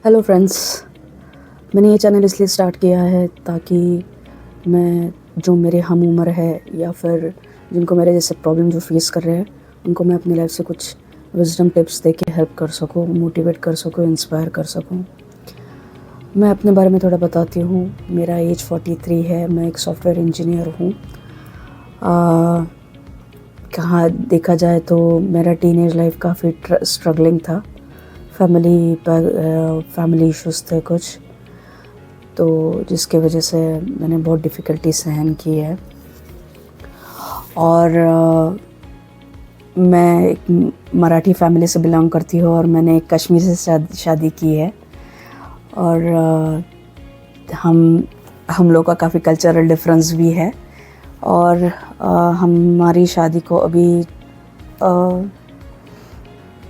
Hello friends. मैंने ये channel इसलिए स्टार्ट किया है ताकि मैं जो मेरे हम उम्र है या फिर जिनको मेरे जैसे प्रॉब्लम जो फेस कर रहे हैं उनको मैं अपनी लाइफ से कुछ विजडम टिप्स दे के हेल्प कर सकूँ, मोटिवेट कर सकूँ, इंस्पायर कर सकूँ। मैं अपने बारे में थोड़ा बताती हूँ। मेरा एज 43 है। मैं एक सॉफ्टवेयर इंजीनियर हूँ। कहाँ देखा जाए तो मेरा टीनेज लाइफ काफ़ी स्ट्रगलिंग था। फैमिली इश्यूज़ थे कुछ, तो जिसके वजह से मैंने बहुत डिफ़िकल्टी सहन की है। और मैं एक मराठी फैमिली से बिलोंग करती हूँ और मैंने एक कश्मीर से शादी की है। और हम लोग का काफ़ी कल्चरल डिफरेंस भी है। और हमारी शादी को अभी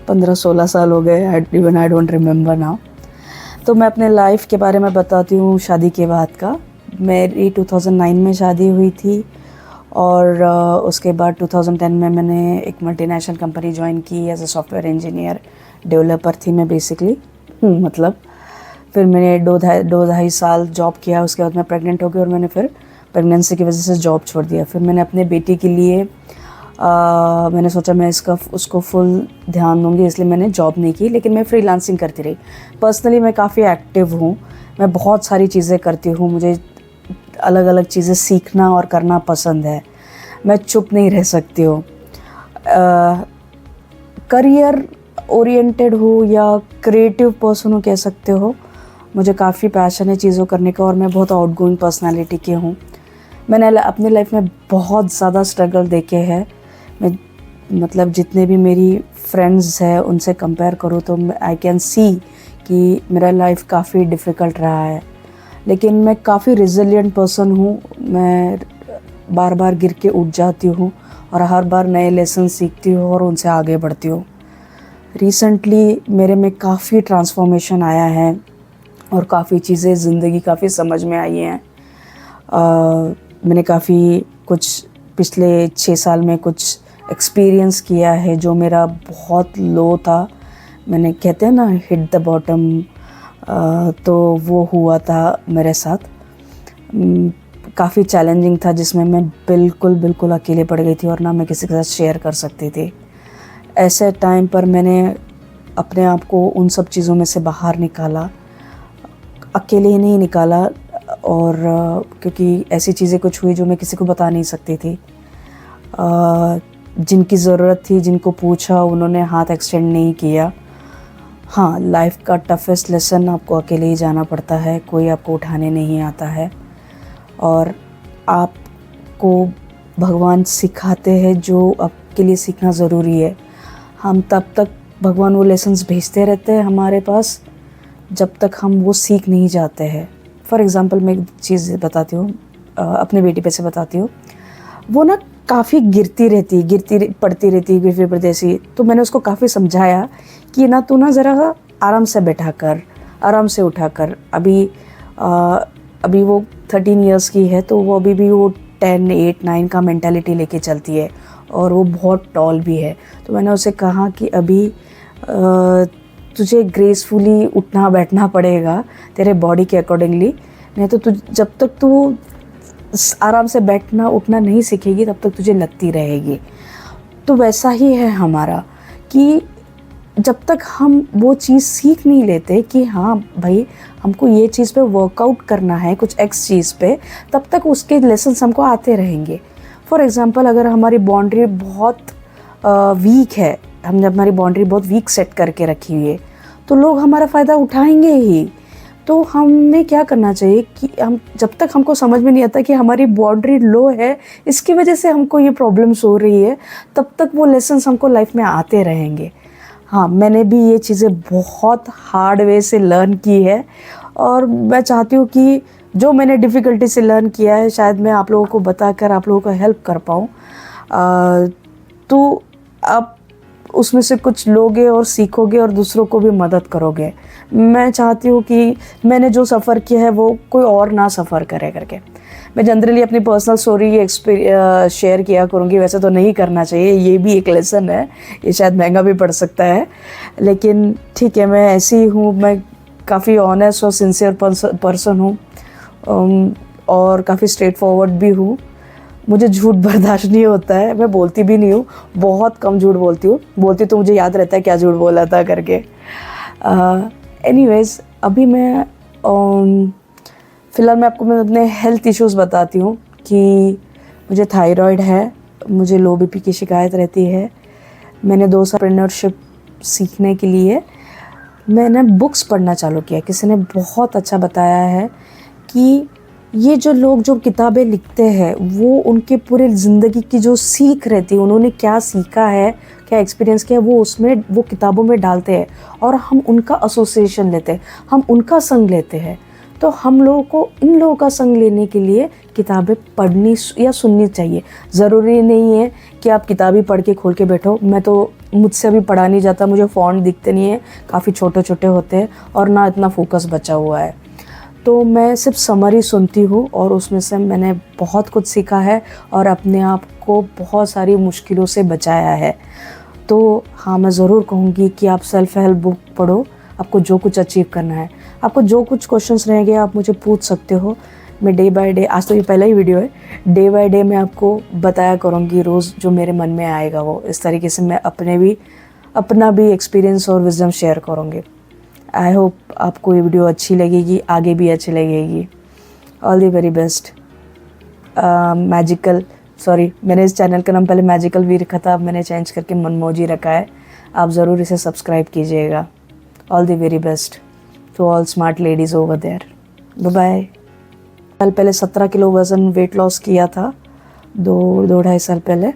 15-16 साल हो गए। I don't remember now. तो मैं अपने लाइफ के बारे में बताती हूँ। शादी के बाद का मेरी 2009 में शादी हुई थी और उसके बाद 2010 में मैंने एक मल्टीनेशनल कंपनी ज्वाइन की as a software engineer. Developer थी मैं बेसिकली। मतलब फिर मैंने दो ढाई साल जॉब किया। उसके बाद मैं प्रेग्नेंट हो गई और मैंने फिर प्रेगनेंसी की वजह से जॉब छोड़ दिया। फिर मैंने अपने बेटी के लिए मैंने सोचा मैं उसको फुल ध्यान दूंगी, इसलिए मैंने जॉब नहीं की, लेकिन मैं फ्रीलांसिंग करती रही। पर्सनली मैं काफ़ी एक्टिव हूँ। मैं बहुत सारी चीज़ें करती हूँ। मुझे अलग अलग चीज़ें सीखना और करना पसंद है। मैं चुप नहीं रह सकती हूँ। करियर ओरिएंटेड हो या क्रिएटिव पर्सन हो कह सकते हो। मुझे काफ़ी पैशन है चीज़ों करने का और मैं बहुत आउटगोइंग पर्सनालिटी की हूँ। मैंने अपनी लाइफ में बहुत ज़्यादा स्ट्रगल देखे हैं। मैं मतलब जितने भी मेरी फ्रेंड्स हैं उनसे कंपेयर करूँ तो आई कैन सी कि मेरा लाइफ काफ़ी डिफ़िकल्ट रहा है, लेकिन मैं काफ़ी रिजिलिएंट पर्सन हूँ। मैं बार बार गिर के उठ जाती हूँ और हर बार नए लेसन सीखती हूँ और उनसे आगे बढ़ती हूँ। रिसेंटली मेरे में काफ़ी ट्रांसफॉर्मेशन आया है और काफ़ी चीज़ें ज़िंदगी काफ़ी समझ में आई हैं। मैंने काफ़ी कुछ पिछले 6 साल में कुछ एक्सपीरियंस किया है जो मेरा बहुत लो था। मैंने कहते हैं ना हिट द बॉटम, तो वो हुआ था मेरे साथ। काफ़ी चैलेंजिंग था जिसमें मैं बिल्कुल अकेले पड़ गई थी और ना मैं किसी के साथ शेयर कर सकती थी। ऐसे टाइम पर मैंने अपने आप को उन सब चीज़ों में से बाहर निकाला। अकेले ही नहीं निकाला, और क्योंकि ऐसी चीज़ें कुछ हुई जो मैं किसी को बता नहीं सकती थी। जिनकी ज़रूरत थी, जिनको पूछा, उन्होंने हाथ एक्सटेंड नहीं किया। हाँ, लाइफ का टफेस्ट लेसन आपको अकेले ही जाना पड़ता है। कोई आपको उठाने नहीं आता है और आपको भगवान सिखाते हैं जो आपके लिए सीखना ज़रूरी है। हम तब तक भगवान वो लेसन्स भेजते रहते हैं हमारे पास जब तक हम वो सीख नहीं जाते हैं। फॉर एग्ज़ाम्पल मैं एक चीज़ बताती हूँ, अपने बेटी पे से बताती हूँ। वो ना काफ़ी पड़ती रहती ऐसी। तो मैंने उसको काफ़ी समझाया कि ना तू ना ज़रा आराम से बैठा कर, आराम से उठा कर। अभी वो 13 इयर्स की है, तो वो अभी भी वो 10, 8, 9 का मेंटालिटी लेके चलती है और वो बहुत टॉल भी है। तो मैंने उसे कहा कि अभी तुझे ग्रेसफुली उठना बैठना पड़ेगा तेरे बॉडी के अकॉर्डिंगली, नहीं तो जब तक तू आराम से बैठना उठना नहीं सीखेगी तब तक तुझे लगती रहेगी। तो वैसा ही है हमारा कि जब तक हम वो चीज़ सीख नहीं लेते कि हाँ भाई हमको ये चीज़ पे वर्कआउट करना है कुछ एक्स चीज़ पे, तब तक उसके लेसन्स हमको आते रहेंगे। फॉर एग्ज़ाम्पल अगर हमारी बाउंड्री बहुत वीक है, हमने हमारी बाउंड्री बहुत वीक सेट करके रखी हुई है, तो लोग हमारा फ़ायदा उठाएंगे ही। तो हमें क्या करना चाहिए कि हम जब तक हमको समझ में नहीं आता कि हमारी बाउंड्री लो है, इसकी वजह से हमको ये प्रॉब्लम्स हो रही है, तब तक वो लेसन्स हमको लाइफ में आते रहेंगे। हाँ, मैंने भी ये चीज़ें बहुत हार्ड वे से लर्न की है और मैं चाहती हूँ कि जो मैंने डिफ़िकल्टी से लर्न किया है शायद मैं आप लोगों को बताकर आप लोगों को हेल्प कर पाऊँ। तो आप उसमें से कुछ लोगे और सीखोगे और दूसरों को भी मदद करोगे। मैं चाहती हूँ कि मैंने जो सफ़र किया है वो कोई और ना सफ़र करे करके। मैं जनरली अपनी पर्सनल स्टोरी शेयर किया करूँगी, वैसे तो नहीं करना चाहिए, ये भी एक लेसन है, ये शायद महंगा भी पड़ सकता है, लेकिन ठीक है, मैं ऐसी हूँ। मैं काफ़ी ऑनेस्ट और सिंसियर पर्सन हूँ, और काफ़ी स्ट्रेट फॉरवर्ड भी हूँ। मुझे झूठ बर्दाश्त नहीं होता है, मैं बोलती भी नहीं हूँ, बहुत कम झूठ बोलती हूँ। बोलती तो मुझे याद रहता है क्या झूठ बोला था करके। एनीवेज़, अभी मैं फ़िलहाल मैं आपको अपने हेल्थ इश्यूज़ बताती हूँ कि मुझे थायराइड है, मुझे लो बीपी की शिकायत रहती है। मैंने 2 साल एंटरप्रेन्योरशिप सीखने के लिए मैंने बुक्स पढ़ना चालू किया। किसी ने बहुत अच्छा बताया है कि ये जो लोग जो किताबें लिखते हैं वो उनके पूरे ज़िंदगी की जो सीख रहती है, उन्होंने क्या सीखा है, क्या एक्सपीरियंस किया है, वो उसमें वो किताबों में डालते हैं और हम उनका एसोसिएशन लेते हैं, हम उनका संग लेते हैं। तो हम लोगों को इन लोगों का संग लेने के लिए किताबें पढ़नी या सुननी चाहिए। ज़रूरी नहीं है कि आप किताबें पढ़ के खोल के बैठो। मैं तो मुझसे अभी पढ़ा नहीं जाता, मुझे फ़ॉन्ट दिखते नहीं है, काफ़ी छोटे छोटे होते हैं और ना इतना फोकस बचा हुआ है। तो मैं सिर्फ समरी सुनती हूँ और उसमें से मैंने बहुत कुछ सीखा है और अपने आप को बहुत सारी मुश्किलों से बचाया है। तो हाँ, मैं ज़रूर कहूँगी कि आप सेल्फ हेल्प बुक पढ़ो, आपको जो कुछ अचीव करना है। आपको जो कुछ क्वेश्चंस रहेंगे आप मुझे पूछ सकते हो। मैं डे बाय डे, आज तो ये पहला ही वीडियो है, डे बाय डे मैं आपको बताया करूँगी, रोज़ जो मेरे मन में आएगा वो इस तरीके से मैं अपना भी एक्सपीरियंस और विजडम शेयर करूँगी। आई होप आपको ये वीडियो अच्छी लगेगी, आगे भी अच्छी लगेगी। All the very best. मैंने इस चैनल का नाम पहले मैजिकल भी रखा था, अब मैंने चेंज करके मनमोजी रखा है। आप ज़रूर इसे सब्सक्राइब कीजिएगा। All the very best to all smart ladies over there. Bye bye. साल पहले 17 किलो वज़न वेट लॉस किया था, 2-2.5 साल पहले।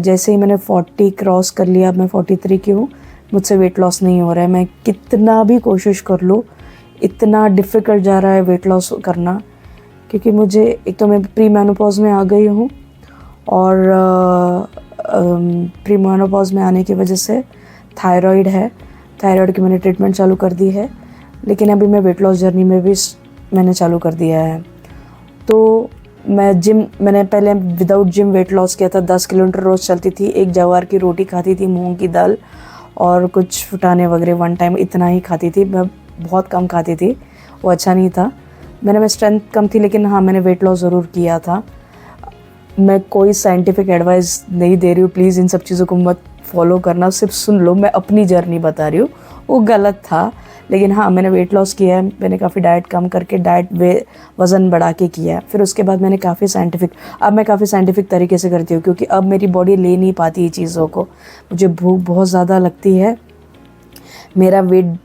जैसे ही मैंने 40 क्रॉस कर लिया, अब मैं 43 की हूँ, मुझसे वेट लॉस नहीं हो रहा है। मैं कितना भी कोशिश कर लूँ, इतना डिफ़िकल्ट जा रहा है वेट लॉस करना, क्योंकि मुझे एक तो मैं प्री मेनोपॉज में आ गई हूँ और प्री मेनोपॉज में आने की वजह से थायराइड है। थायराइड की मैंने ट्रीटमेंट चालू कर दी है, लेकिन अभी मैं वेट लॉस जर्नी में भी मैंने चालू कर दिया है। तो मैंने पहले विदाउट जिम वेट लॉस किया था। 10 किलोमीटर रोज़ चलती थी, एक जवार की रोटी खाती थी, मूंग की दाल और कुछ फुटाने वगैरह, 1 टाइम इतना ही खाती थी। मैं बहुत कम खाती थी, वो अच्छा नहीं था। मैं स्ट्रेंथ कम थी, लेकिन हाँ, मैंने वेट लॉस ज़रूर किया था। मैं कोई साइंटिफिक एडवाइस नहीं दे रही हूँ, प्लीज़ इन सब चीज़ों को मत फॉलो करना, सिर्फ सुन लो। मैं अपनी जर्नी बता रही हूँ, वो गलत था, लेकिन हाँ, मैंने वेट लॉस किया है। मैंने काफ़ी डाइट कम करके वज़न बढ़ा के किया है। फिर उसके बाद मैंने काफ़ी साइंटिफिक तरीके से करती हूँ, क्योंकि अब मेरी बॉडी ले नहीं पाती ये चीज़ों को। मुझे भूख बहुत ज़्यादा लगती है। मेरा वेट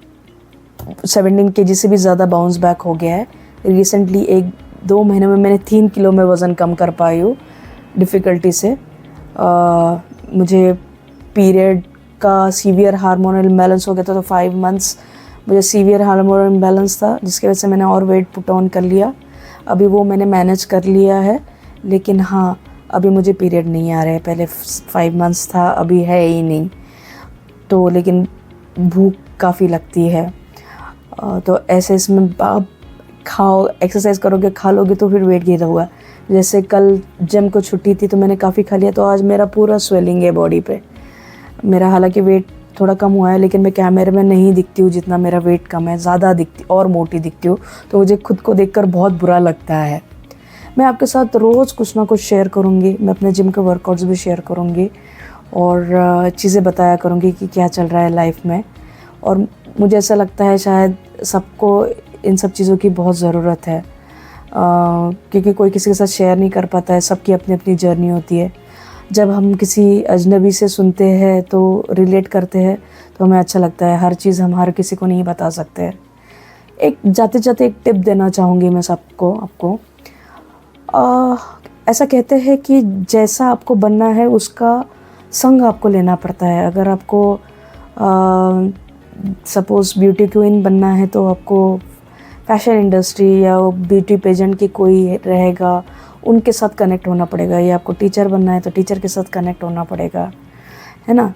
17 kg से भी ज़्यादा बाउंस बैक हो गया है। रिसेंटली 1-2 महीने में मैंने 3 किलो में वज़न कम कर पाई हूँ डिफ़िकल्टी से। मुझे पीरियड का सीवियर हार्मोनल इम्बैलेंस हो गया था, तो 5 मंथ्स मुझे सीवियर हार्मोनल इम्बैलेंस था, जिसकी वजह से मैंने और वेट पुट ऑन कर लिया। अभी वो मैंने मैनेज कर लिया है, लेकिन हाँ, अभी मुझे पीरियड नहीं आ रहे। पहले 5 मंथ्स था, अभी है ही नहीं। तो लेकिन भूख काफ़ी लगती है। तो ऐसे इसमें आप खाओ, एक्सरसाइज करोगे, खा लोगे तो फिर वेट गेन होगा। जैसे कल जिम को छुट्टी थी तो मैंने काफ़ी खा लिया, तो आज मेरा पूरा स्वेलिंग है बॉडी पे। मेरा हालांकि वेट थोड़ा कम हुआ है, लेकिन मैं कैमरे में नहीं दिखती हूँ जितना मेरा वेट कम है, ज़्यादा दिखती और मोटी दिखती हूँ। तो मुझे खुद को देखकर बहुत बुरा लगता है। मैं आपके साथ रोज़ कुछ ना कुछ शेयर करूँगी। मैं अपने जिम के वर्कआउट्स भी शेयर करूँगी और चीज़ें बताया करूँगी कि क्या चल रहा है लाइफ में। और मुझे ऐसा लगता है शायद सबको इन सब चीज़ों की बहुत ज़रूरत है, क्योंकि कोई किसी के साथ शेयर नहीं कर पाता है। सबकी अपनी अपनी जर्नी होती है। जब हम किसी अजनबी से सुनते हैं तो रिलेट करते हैं, तो हमें अच्छा लगता है। हर चीज़ हम हर किसी को नहीं बता सकते। एक जाते जाते एक टिप देना चाहूँगी मैं आपको। ऐसा कहते हैं कि जैसा आपको बनना है उसका संग आपको लेना पड़ता है। अगर आपको सपोज़ ब्यूटी क्वीन बनना है तो आपको फैशन इंडस्ट्री या ब्यूटी पेजेंट की कोई रहेगा, उनके साथ कनेक्ट होना पड़ेगा। या आपको टीचर बनना है तो टीचर के साथ कनेक्ट होना पड़ेगा, है ना।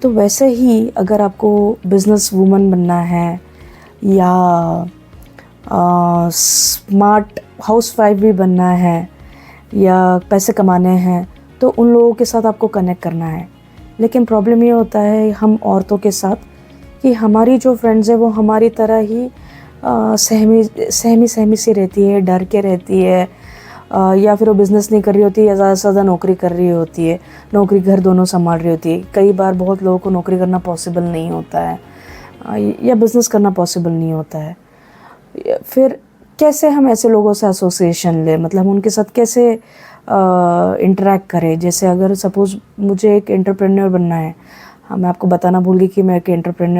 तो वैसे ही अगर आपको बिजनेस वूमन बनना है या स्मार्ट हाउसवाइफ भी बनना है या पैसे कमाने हैं, तो उन लोगों के साथ आपको कनेक्ट करना है। लेकिन प्रॉब्लम ये होता है हम औरतों के साथ कि हमारी जो फ्रेंड्स है वो हमारी तरह ही सहमी सी रहती है, डर के रहती है, या फिर वो बिज़नेस नहीं कर रही होती है या ज़्यादा से ज़्यादा नौकरी कर रही होती है, नौकरी घर दोनों संभाल रही होती है। कई बार बहुत लोगों को नौकरी करना पॉसिबल नहीं होता है, या बिज़नेस करना पॉसिबल नहीं होता है। फिर कैसे हम ऐसे लोगों से एसोसिएशन लें, मतलब हम उनके साथ कैसे इंटरेक्ट करें। जैसे अगर सपोज़ मुझे एक एंटरप्रेन्योर बनना है, हाँ, मैं आपको बताना भूल गई कि मैं एक एंटरप्रेन्योर